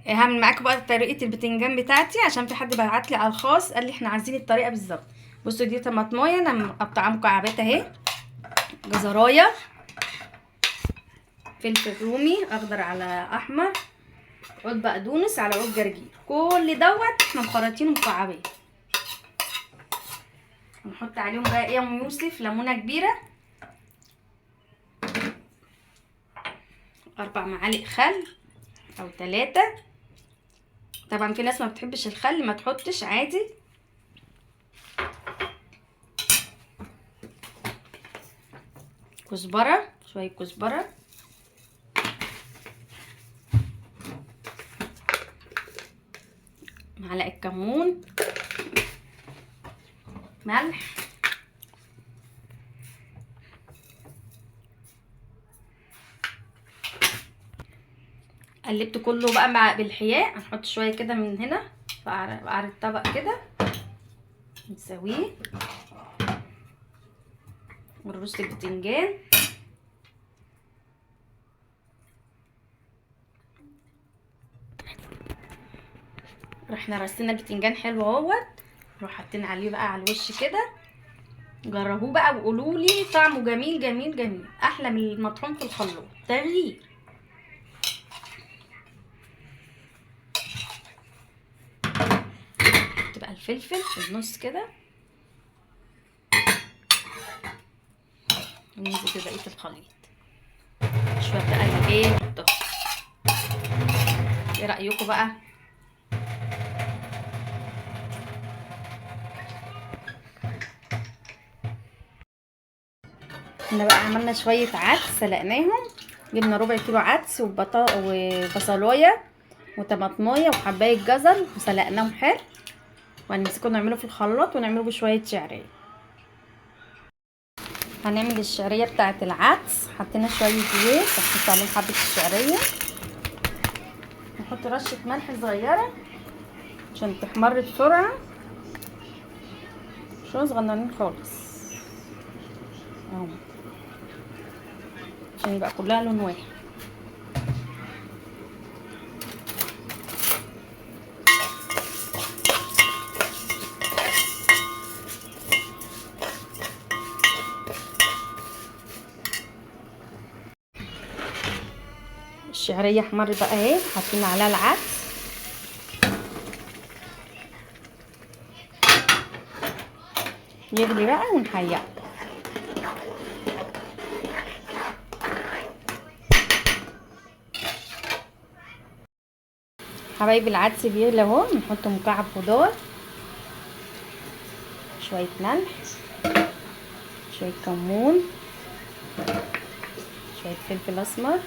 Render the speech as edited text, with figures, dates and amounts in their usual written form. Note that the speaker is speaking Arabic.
هعمل معاكم بقى طريقه البتنجان بتاعتي، عشان في حد بعت لي على الخاص قال لي احنا عايزين الطريقه بالظبط. بصوا دي طماطمايه انا مقطعاها مكعبات اهي، جزرايه، فلفل رومي اخضر على احمر، عود بقدونس على عود جرجير، كل دوت احنا مخرطينه مكعبات. هنحط عليهم بقى ايه يا ام يوسف؟ ليمونه كبيره، 4 معالق خل او 3. طبعا في ناس ما بتحبش الخل ما تحطش عادي. كزبره، شويه كزبره، معلقه كمون، ملح، قلبت كله بقى مع بالحياء. هنحط شويه كده من هنا في قعر الطبق كده نسويه، ونرص البتنجان. رحنا رصينا البتنجان حلو اهوت، نروح حاطين عليه بقى على الوش كده. جربوه بقى وقولوا لي طعمه جميل جميل جميل، احلى من المطحون في الخلاط، تغيير. تبقى الفلفل في النص كده، وننزل ببقيه الخليط شويه بقى ايه الضغط. ايه رايكم بقى؟ احنا بقى عملنا شويه عدس سلقناهم، جبنا ربع كيلو عدس وبصلايه وطماطمايه وحبايه جزر وسلقناهم حلو، وهنمسكه نعمله في الخلاط ونعمله بشويه شعريه. هنعمل الشعريه بتاعه العدس، حطينا شويه زيت وحطيت عليهم حبه الشعريه، نحط رشه ملح صغيره عشان تحمر بسرعه، شويه صغننين خالص اهو عشان يبقى كلها لون واحد. الشعريه احمرت بقى اهي، حطينا عليها العدس، يغلي بقى ونحيقه. حبايبي العدس بيغلي اهو، نحط مكعب خضار، شويه ملح، شويه كمون، شويه فلفل اسمر،